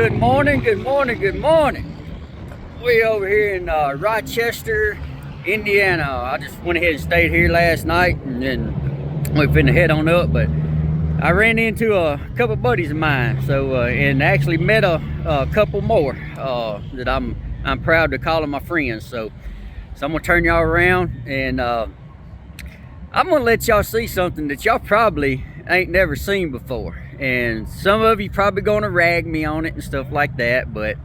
Good morning, good morning, good morning. We over here in Rochester, Indiana. I just went ahead and stayed here last night, and then we finna head on up. But I ran into a couple buddies of mine, so and actually met a couple more that I'm proud to call them my friends. So I'm gonna turn y'all around, and I'm gonna let y'all see something that y'all probably ain't never seen before. And some of you probably gonna rag me on it and stuff like that, but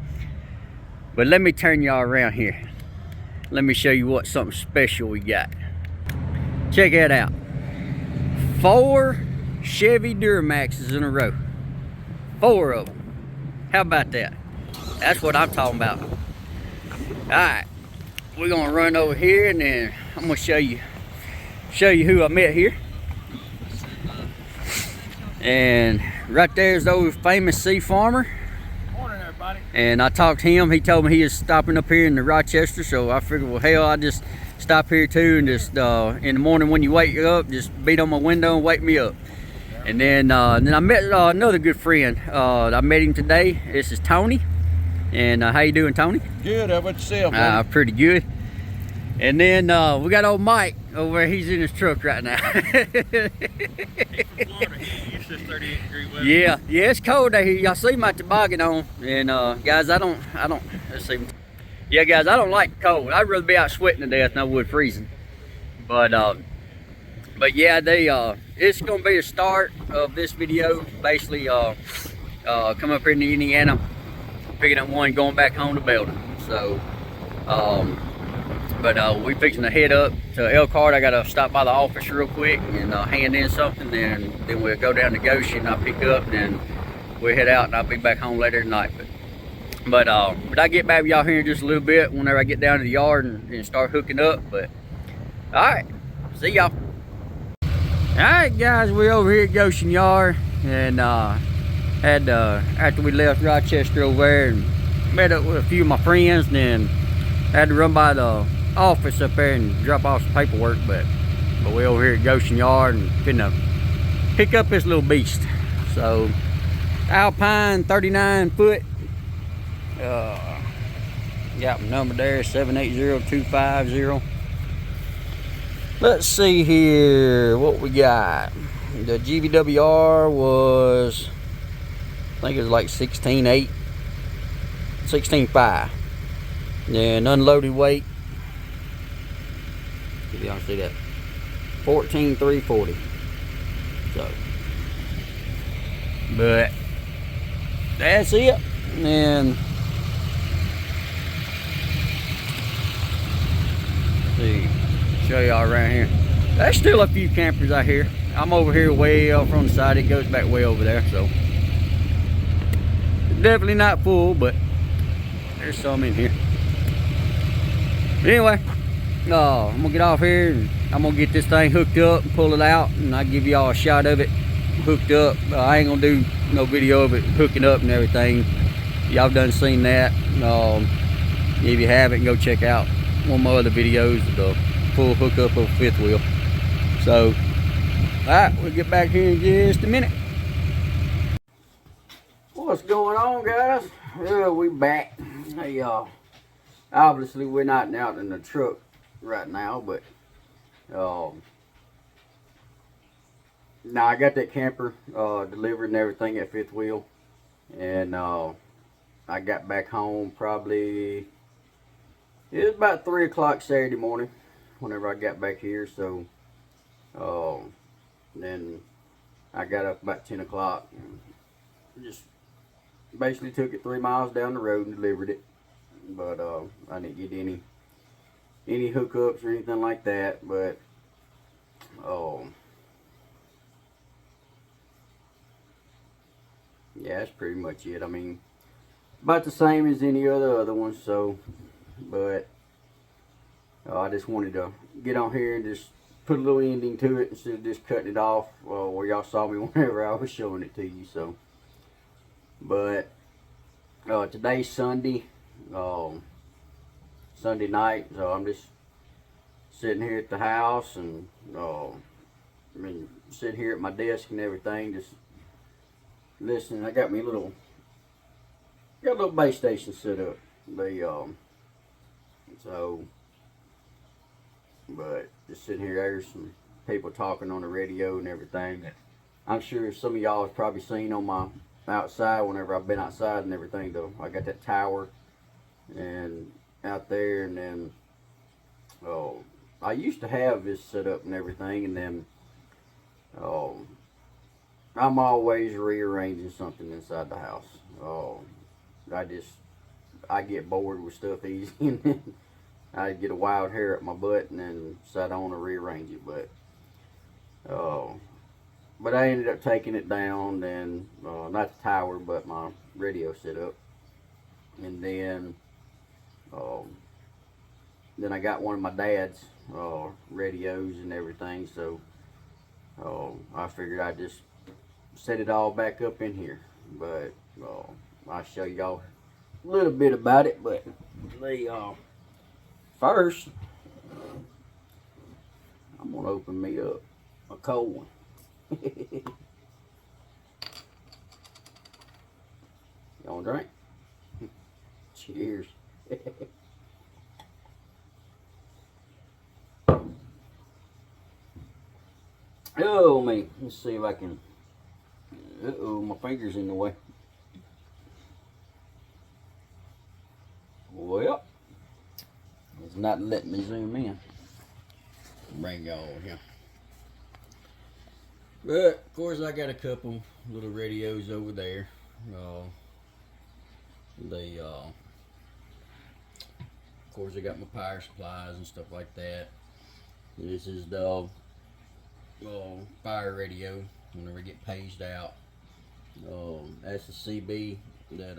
let me turn y'all around here. Let me show you what something special we got. Check that out. 4 Chevy Duramaxes in a row. 4 of them. How about that? That's what I'm talking about. All right, we're gonna run over here, and then I'm gonna show you who I met here. And right there's those famous CFarmer. Morning, everybody. And I talked to him. He told me he is stopping up here in the Rochester, so I figured, well, hell, I'll just stop here too, and just in the morning when you wake up, just beat on my window and wake me up. And then I met another good friend. I met him today. This is Tony. And how you doing, Tony? Good. How about yourself, man? Pretty good. And then we got old Mike over there. He's in his truck right now. He's from Florida. He's used to 38-degree weather. Yeah, it's cold out here. Y'all see my toboggan on. And guys, I don't. Let's see. Yeah, guys, I don't like cold. I'd rather be out sweating to death than I would freezing. But yeah, it's gonna be the start of this video. Basically, come up here in Indiana, picking up one, going back home to Belden. So, but we fixing to head up to Elkhart. I gotta stop by the office real quick and hand in something. Then we'll go down to Goshen. I'll pick up, and then we'll head out, and I'll be back home later tonight. But I get back with y'all here in just a little bit whenever I get down to the yard and start hooking up. But all right, see y'all. All right, guys, we're over here at Goshen Yard, and had after we left Rochester over there and met up with a few of my friends, and then had to run by the office up there and drop off some paperwork. But we over here at Goshen Yard and finna pick up this little beast. So Alpine 39 foot. Got my number there, 780250. Let's see here what we got. The GVWR was, I think it was like 16.8, 16.5. Then unloaded weight, if y'all see that, 14,340. So, but that's it. And see, show y'all around here. There's still a few campers out here. I'm over here way off on the side. It goes back way over there, so definitely not full, but there's some in here. But anyway, I'm gonna get off here, and I'm gonna get this thing hooked up and pull it out, and I'll give y'all a shot of it hooked up. I ain't gonna do no video of it hooking up and everything. Y'all done seen that. If you haven't, go check out one of my other videos of the full hookup of a fifth wheel. So, alright, we'll get back here in just a minute. What's going on, guys? Yeah, we back. Hey, obviously we're not out in the truck right now, but now I got that camper delivered and everything at fifth wheel, and I got back home probably, it was about 3 o'clock Saturday morning whenever I got back here. So then I got up about 10 o'clock and just basically took it 3 miles down the road and delivered it. But I didn't get any hookups or anything like that. But yeah, that's pretty much it. I mean, about the same as any other ones. So, but I just wanted to get on here and just put a little ending to it instead of just cutting it off where y'all saw me whenever I was showing it to you. So, but today's Sunday, Sunday night, so I'm just sitting here at the house, and sitting here at my desk and everything, just listening. I got me a little got a little base station set up. But just sitting here, there's some people talking on the radio and everything. I'm sure some of y'all have probably seen on my outside whenever I've been outside and everything. Though I got that tower and out there, and then I used to have this set up and everything, and then I'm always rearranging something inside the house. I get bored with stuff easy, and then I get a wild hair up my butt, and then decide I want to rearrange it. But I ended up taking it down, and not the tower, but my radio setup, and then I got one of my dad's radios and everything. So I figured I'd just set it all back up in here. But I'll show y'all a little bit about it. But first, I'm gonna open me up a cold one. You want a drink? Cheers. Oh man, let's see if I can. Uh-oh, my finger's in the way. Well, it's not letting me zoom in. Bring y'all over here. But of course I got a couple little radios over there. Of course I got my power supplies and stuff like that. This is the fire radio whenever I get paged out. That's the CB that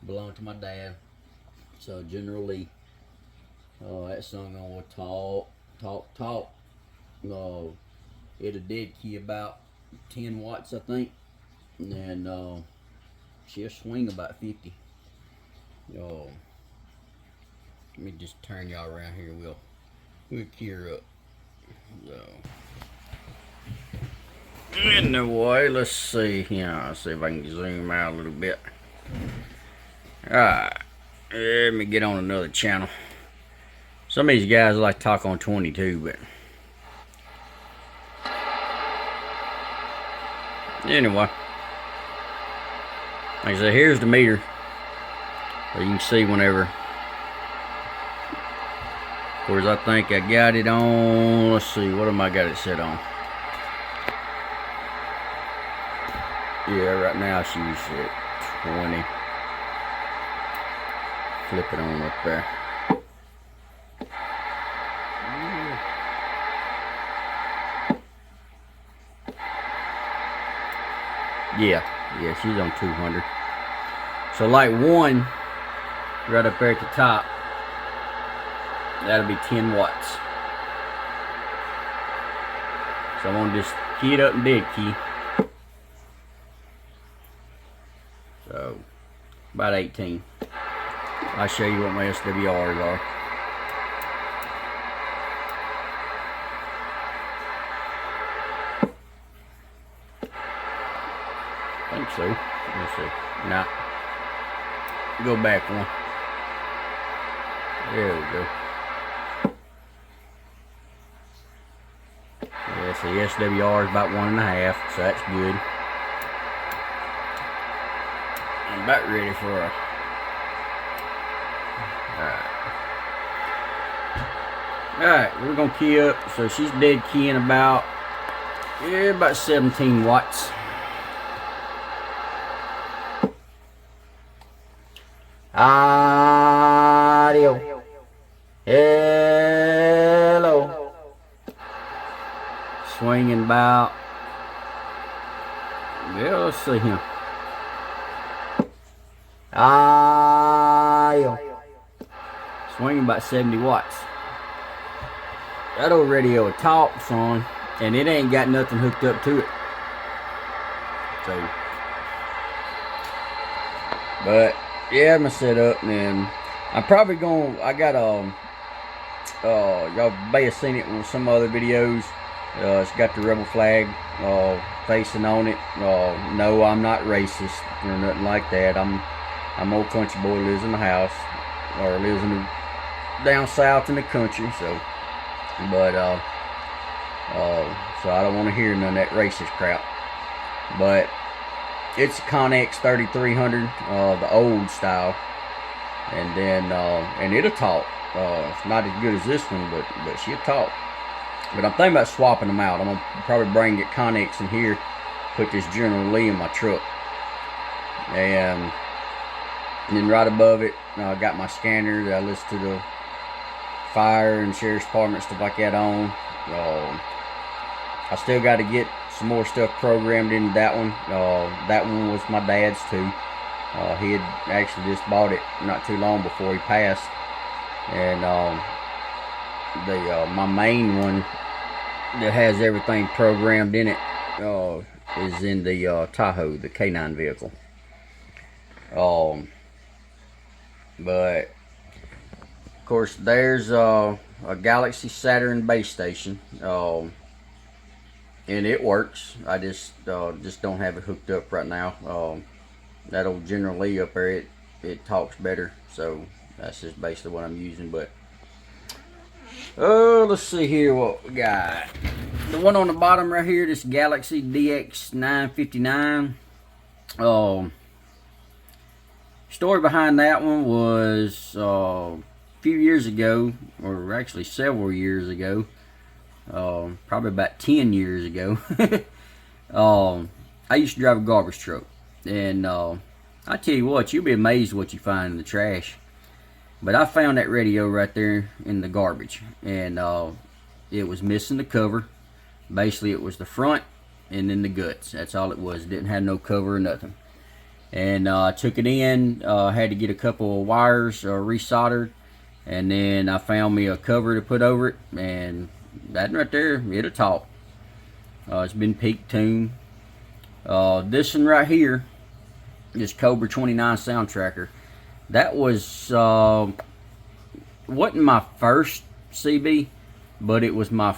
belonged to my dad. So generally that song on with talk. It'll dead key about 10 watts, I think, and she'll swing about 50. Let me just turn y'all around here. We'll key her up. So anyway, let's see here. I'll see if I can zoom out a little bit. Alright, let me get on another channel. Some of these guys like to talk on 22, but anyway, like I said, here's the meter. So you can see whenever. Of course, I think I got it on. Let's see, what am I got it set on? Yeah, right now she's at 20. Flip it on up there. Yeah, she's on 200. So like one right up there at the top, that'll be 10 watts. So I'm gonna just key it up and dead key. So about 18. I'll show you what my SWRs are. I think so. Let's see. Nah. Go back one. There we go. Yeah, so the SWR is about 1.5, so that's good. I'm about ready for a. Alright, we're gonna key up. So she's dead keying about 17 watts. Audio. Hello. Swinging about. Yeah, let's see here. Audio. Swinging about 70 watts. That old radio talks on, and it ain't got nothing hooked up to it. So, but yeah, I'm gonna set up, and then I'm probably gonna. I got y'all may have seen it in some other videos. It's got the rebel flag facing on it. No, I'm not racist or nothing like that. I'm an old country boy, lives in the house, or lives in the, down south in the country. So, but so I don't want to hear none of that racist crap. But it's a Connex 3300, the old style, and then and it'll talk. Not as good as this one, but she'll talk. But I'm thinking about swapping them out. I'm gonna probably bring it Connex in here, put this General Lee in my truck, and then right above it, I got my scanner that I listen to the fire and sheriff's department stuff like that on. I still got to get some more stuff programmed into that one. That one was my dad's too. He had actually just bought it not too long before he passed, and my main one that has everything programmed in it is in the Tahoe, the K9 vehicle. But of course, there's a Galaxy Saturn base station, and it works. I just don't have it hooked up right now. That old General Lee up there, it talks better, so that's just basically what I'm using. But let's see here what we got. The one on the bottom right here, this Galaxy DX959. Story behind that one was a few years ago, or actually several years ago, probably about 10 years ago. I used to drive a garbage truck, and I tell you what, you'll be amazed what you find in the trash. But I found that radio right there in the garbage, and it was missing the cover. Basically, it was the front and then the guts. That's all it was. It didn't have no cover or nothing. And I took it in, had to get a couple of wires resoldered, and then I found me a cover to put over it, and that right there, it'll talk. It's been peak tuned. This one right here, this Cobra 29 sound tracker, that was wasn't my first CB, but it was my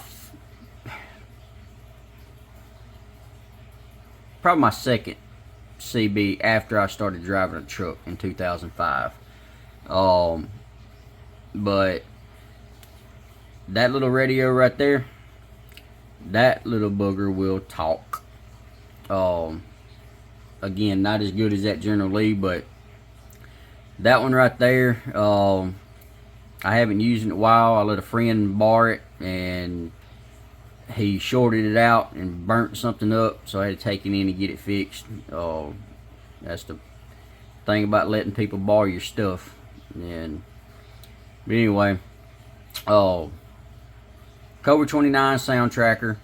probably my second CB after I started driving a truck in 2005. But that little radio right there, that little booger will talk. Again, not as good as that General Lee, but that one right there, I haven't used it in a while. I let a friend borrow it, and he shorted it out and burnt something up, so I had to take it in and get it fixed. That's the thing about letting people borrow your stuff. But anyway, Cobra 29 sound tracker,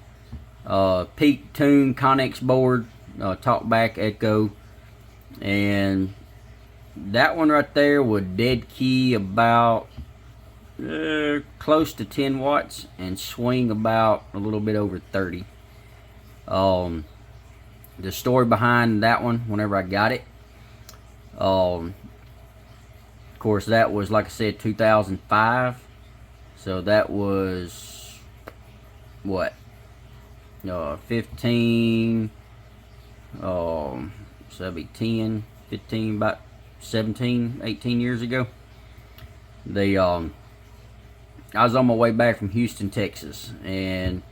peak tune Connex board, talkback echo, and that one right there would dead key about close to 10 watts and swing about a little bit over 30. The story behind that one, whenever I got it, of course that was, like I said, 2005, so that was what, 15, so that'd be 10, 15, about 17, 18 years ago. I was on my way back from Houston, Texas, and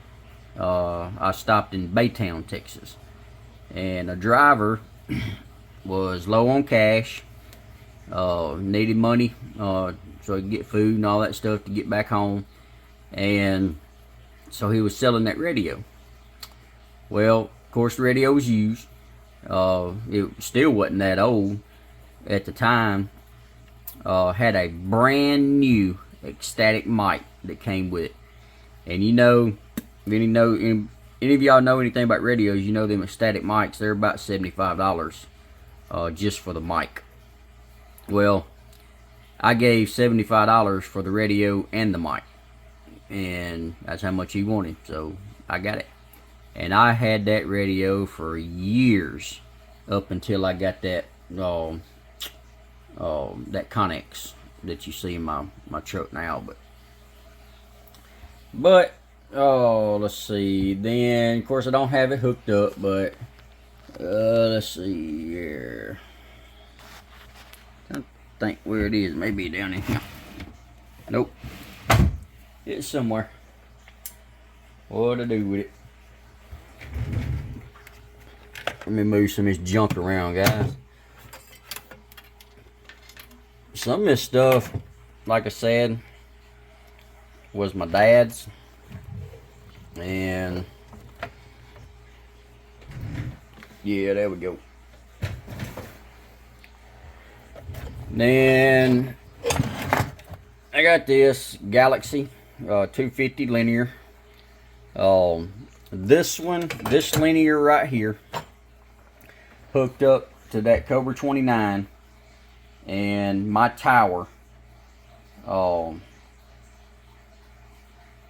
I stopped in Baytown, Texas, and a driver was low on cash, needed money so he could get food and all that stuff to get back home, and so he was selling that radio. Well, of course, the radio was used. It still wasn't that old at the time. Had a brand new ecstatic mic that came with it, and you know, if any of y'all know anything about radios, you know them ecstatic mics, they're about $75 just for the mic. Well, I gave $75 for the radio and the mic, and that's how much he wanted, so I got it. And I had that radio for years, up until I got that that Connex that you see in my truck now. But let's see, then of course I don't have it hooked up, but let's see here. think where it is. Maybe down in here. Nope. It's somewhere. What to do with it? Let me move some of this junk around, guys. Some of this stuff, like I said, was my dad's. And yeah, there we go. Then I got this Galaxy 250 linear. This linear right here hooked up to that Cobra 29 and my tower.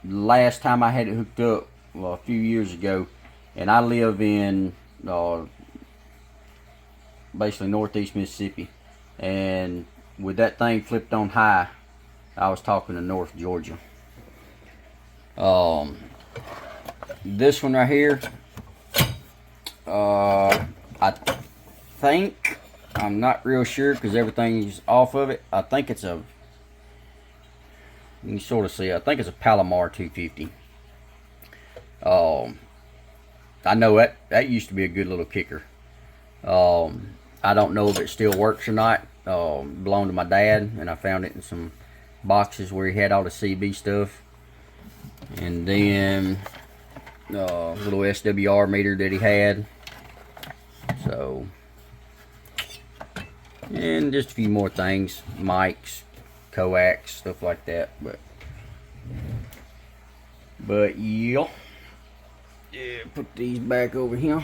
Last time I had it hooked up, well, a few years ago, and I live in basically northeast Mississippi, and with that thing flipped on high, I was talking to North Georgia. This one right here, I think, I'm not real sure because everything's off of it. I think it's a, you can sort of see, I think it's a Palomar 250. I know that used to be a good little kicker. I don't know if it still works or not. Belonged to my dad, and I found it in some boxes where he had all the CB stuff. And then little SWR meter that he had. So, and just a few more things, mics, coax, stuff like that. But yeah, put these back over here.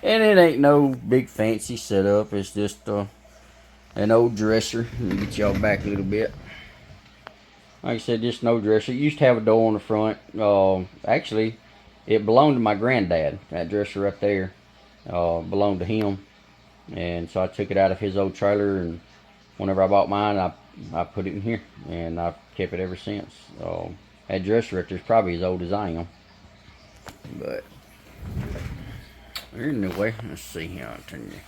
And it ain't no big fancy setup. It's just an old dresser. Let me get y'all back a little bit. Like I said, just no dresser. It used to have a door on the front. Actually, it belonged to my granddad. That dresser right there belonged to him. And so I took it out of his old trailer, and whenever I bought mine, I put it in here. And I've kept it ever since. That dresser right there is probably as old as I am. But anyway, let's see here. I'll turn you.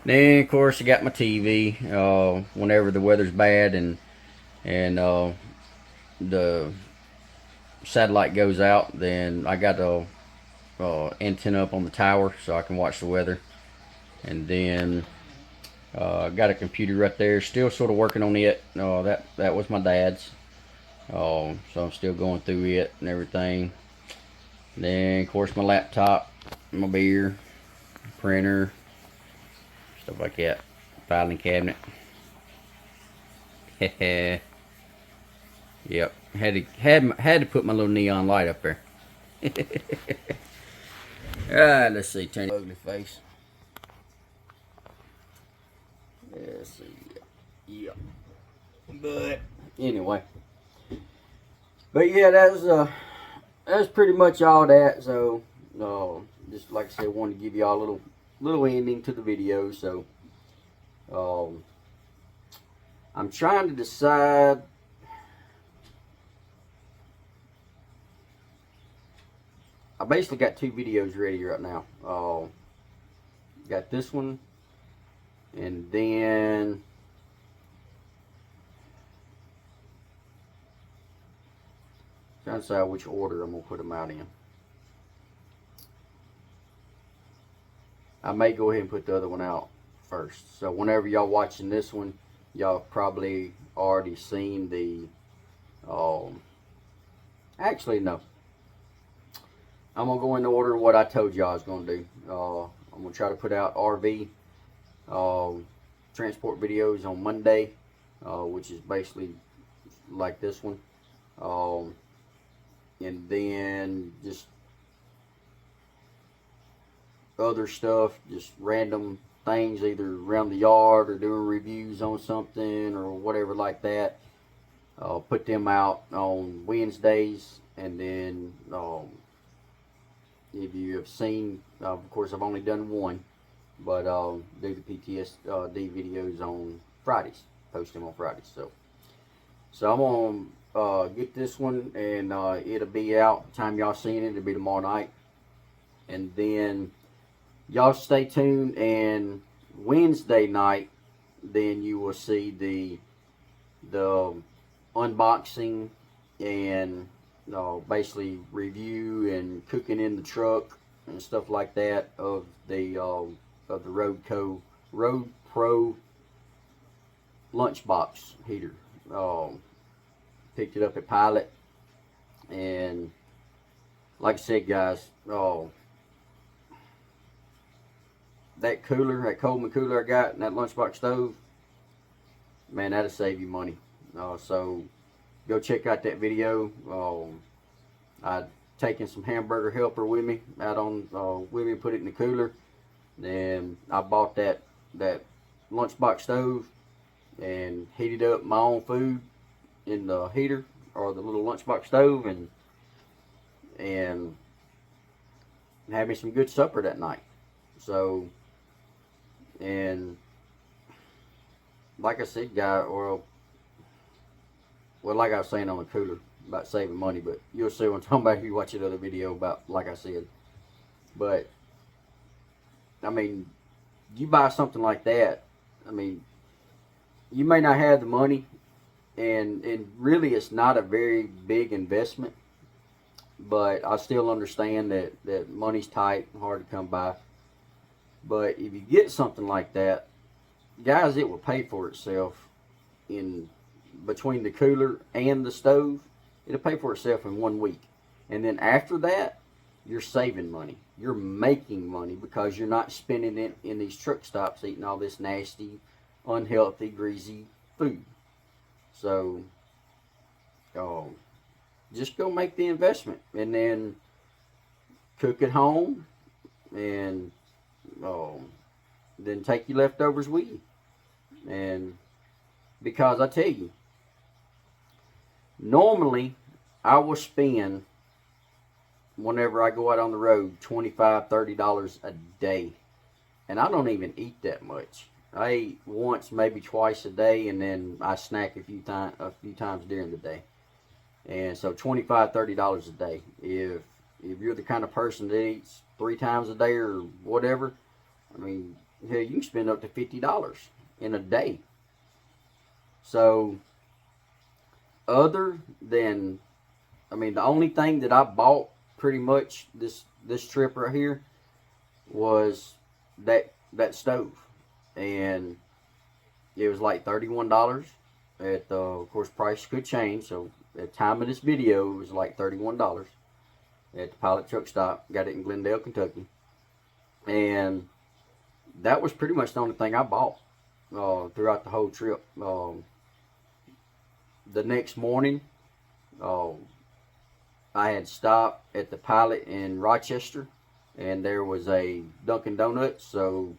Then, of course, I got my TV. Whenever the weather's bad and the satellite goes out, then I got the antenna up on the tower so I can watch the weather. And then got a computer right there, still sort of working on it. That was my dad's, so I'm still going through it and everything. Then, of course, my laptop, my beer, printer, stuff like that, filing cabinet. Yep, had to put my little neon light up there. Alright, let's see, turn the ugly face. Let's see. Yeah. But anyway. But yeah, that's pretty much all that. So just like I said, wanted to give y'all a little ending to the video. So I'm trying to decide. I basically got two videos ready right now. Got this one, and then trying to decide which order I'm gonna put them out in. I may go ahead and put the other one out first. So whenever y'all watching this one, y'all probably already seen the. Actually, no. I'm gonna go in order what I told y'all I was gonna do. I'm gonna try to put out RV transport videos on Monday, which is basically like this one, and then just other stuff, just random things, either around the yard or doing reviews on something or whatever like that. Put them out on Wednesdays, and then if you have seen, of course I've only done one, but do the PTSD videos on Fridays, post them on Fridays. So I'm gonna get this one, and it'll be out the time y'all seen it. It'll be tomorrow night, and then y'all stay tuned, and Wednesday night, then you will see the unboxing and basically review and cooking in the truck and stuff like that of the Rove Pro lunchbox heater. Picked it up at Pilot, and like I said, guys, that Coleman cooler I got, and that lunchbox stove, man, that'll save you money. So go check out that video. I'd taken some hamburger helper with me out on with me, put it in the cooler. Then I bought that lunchbox stove and heated up my own food in the heater or the little lunchbox stove, and had me some good supper that night. So, and like I said, like I was saying on the cooler about saving money, but you'll see what I'm talking about if you watch that other video about, like I said. But I mean, you buy something like that, I mean, you may not have the money, and really it's not a very big investment, but I still understand that money's tight and hard to come by. But if you get something like that, guys, it will pay for itself in between the cooler and the stove. It'll pay for itself in 1 week. And then after that, you're saving money. You're making money because you're not spending it in these truck stops eating all this nasty, unhealthy, greasy food. So, just go make the investment and then cook at home, and then take your leftovers with you. And because I tell you, normally I will spend, whenever I go out on the road, $25, $30 a day, and I don't even eat that much. I eat once, maybe twice a day, and then I snack a few times during the day. And so $25, $30 a day. If you're the kind of person that eats 3 times a day or whatever, I mean, hell, you can spend up to $50 in a day. So, other than, I mean, the only thing that I bought pretty much this trip right here was that stove, and it was like $31. Of course, price could change. So at the time of this video, it was like $31 at the Pilot truck stop. Got it in Glendale, Kentucky, and that was pretty much the only thing I bought throughout the whole trip. The next morning, I had stopped at the Pilot in Rochester, and there was a Dunkin' Donuts, so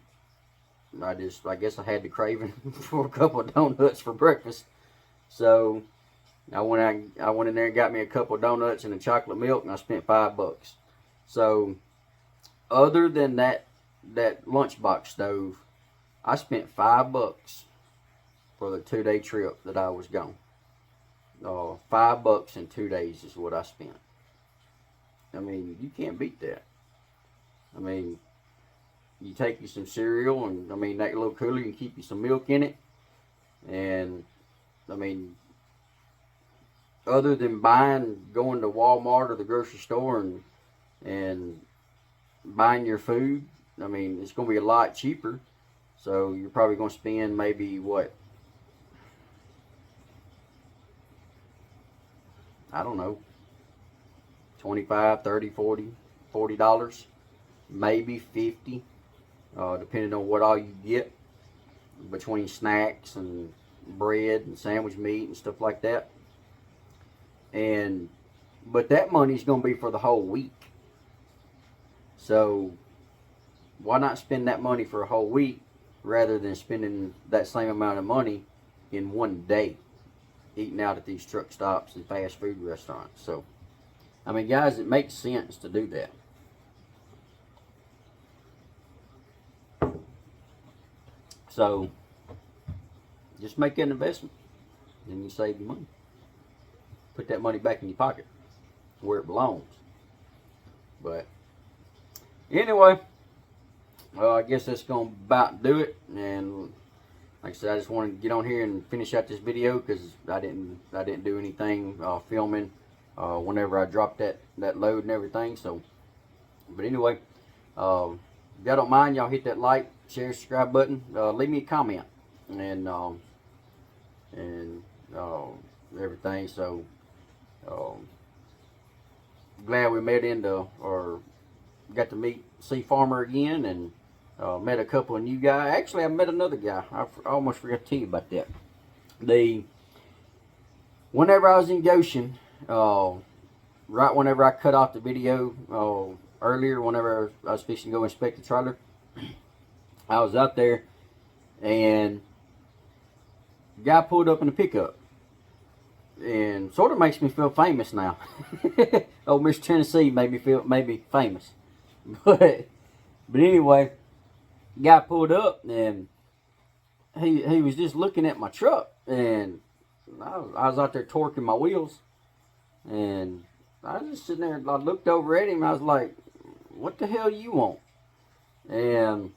I guess I had the craving for a couple of donuts for breakfast. So I went in there and got me a couple of donuts and a chocolate milk, and I spent $5. So other than that lunchbox stove, I spent $5 for the 2-day trip that I was gone. $5 in 2 days is what I spent. I mean, you can't beat that. I mean, you take you some cereal, and I mean, that little cooler, you can keep you some milk in it. And I mean, other than going to Walmart or the grocery store and buying your food, I mean, it's going to be a lot cheaper. So you're probably going to spend maybe what? I don't know, $25, $30, $40, maybe $50, depending on what all you get between snacks and bread and sandwich meat and stuff like that. But that money's going to be for the whole week. So why not spend that money for a whole week rather than spending that same amount of money in 1 day eating out at these truck stops and fast food restaurants? So, I mean, guys, it makes sense to do that. So, just make an investment, and you save your money. Put that money back in your pocket, where it belongs. But anyway, I guess that's gonna about do it. And like I said, I just wanted to get on here and finish out this video because I didn't do anything filming whenever I dropped that load and everything. So, but anyway, if y'all don't mind, y'all hit that like, share, subscribe button. Leave me a comment and everything. So, glad we met or got to meet CFarmer again, and met a couple of new guys. Actually, I met another guy. I almost forgot to tell you about that. Whenever I was in Goshen, right whenever I cut off the video earlier, whenever I was fixing to go inspect the trailer, I was out there, and the guy pulled up in a pickup, and sort of makes me feel famous now. Oh, Mr. Tennessee made me famous, but anyway, guy pulled up, and he was just looking at my truck, and I was out there torquing my wheels, and I was just sitting there. I looked over at him, and I was like, "What the hell you want?" And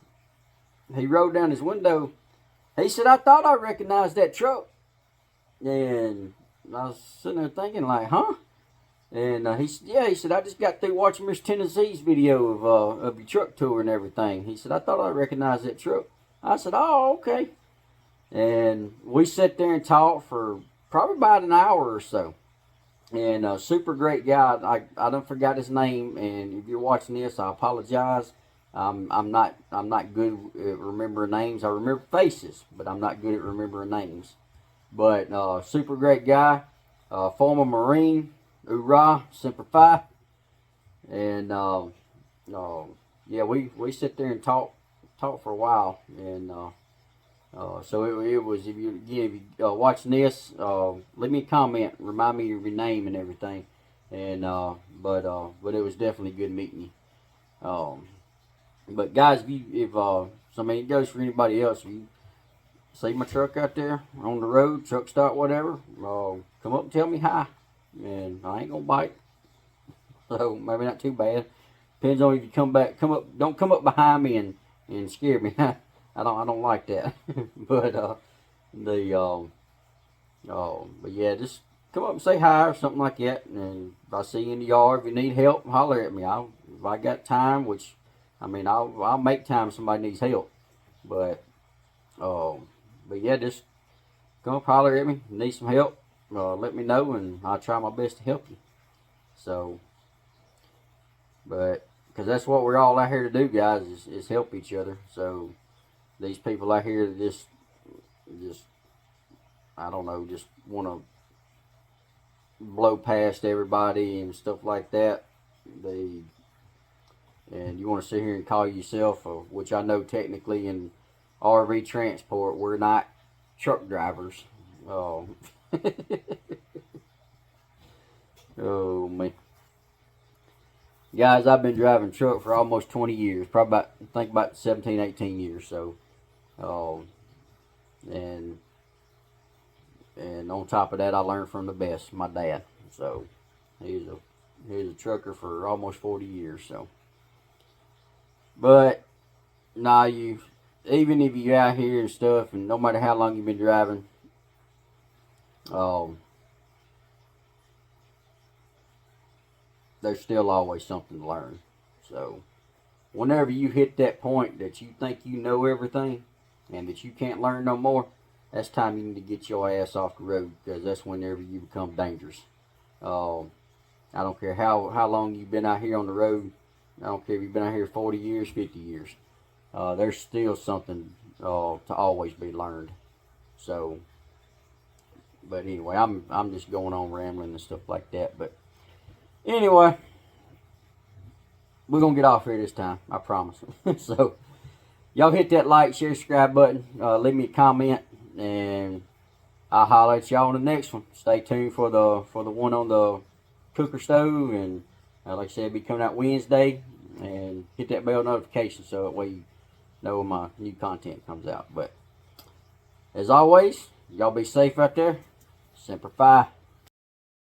he rolled down his window. He said, "I thought I recognized that truck," and I was sitting there thinking, like, "Huh?" And he said, "Yeah." He said, "I just got through watching Mr. Tennessee's video of your truck tour and everything." He said, "I thought I recognized that truck." I said, "Oh, okay." And we sat there and talked for probably about an hour or so. And super great guy. I don't forgot his name. And if you're watching this, I apologize. I'm not good at remembering names. I remember faces, but I'm not good at remembering names. But super great guy. Former Marine. Hoorah, Semper Fi. And yeah, we sit there and talk for a while. And so it was, if you watching this, leave me a comment, remind me of your name and everything. And but it was definitely good meeting you. But guys, if I mean, it goes for anybody else. If you see my truck out there on the road, truck stop, whatever, come up and tell me hi. And I ain't gonna bite, so maybe not too bad. Depends on if you don't come up behind me and scare me. I don't like that. But but yeah, just come up and say hi or something like that. And if I see you in the yard, if you need help, holler at me. If I got time, which I mean, I'll make time if somebody needs help. But yeah, just come up, holler at me. Need some help. Let me know, and I'll try my best to help you. So, but because that's what we're all out here to do, guys, is help each other. So these people out here that just I don't know, just want to blow past everybody and stuff like that. And you want to sit here and call yourself, which I know technically in RV transport we're not truck drivers. Oh man, guys, I've been driving truck for almost 20 years, probably about 17, 18 years. So, and on top of that, I learned from the best, my dad. So he's a trucker for almost 40 years. So, but now even if you're out here and stuff, and no matter how long you've been driving, there's still always something to learn. So whenever you hit that point that you think you know everything and that you can't learn no more, that's time you need to get your ass off the road, because that's whenever you become dangerous. I don't care how long you've been out here on the road. I don't care if you've been out here 40 years, 50 years. There's still something to always be learned. So, but anyway, I'm just going on rambling and stuff like that. But anyway, we're gonna get off here this time, I promise. So y'all hit that like, share, subscribe button, leave me a comment, and I'll holler at y'all on the next one. Stay tuned for the one on the cooker stove, and like I said, it'll be coming out Wednesday. And hit that bell notification so that way you know when my new content comes out. But as always, y'all be safe out there. Semper Fi.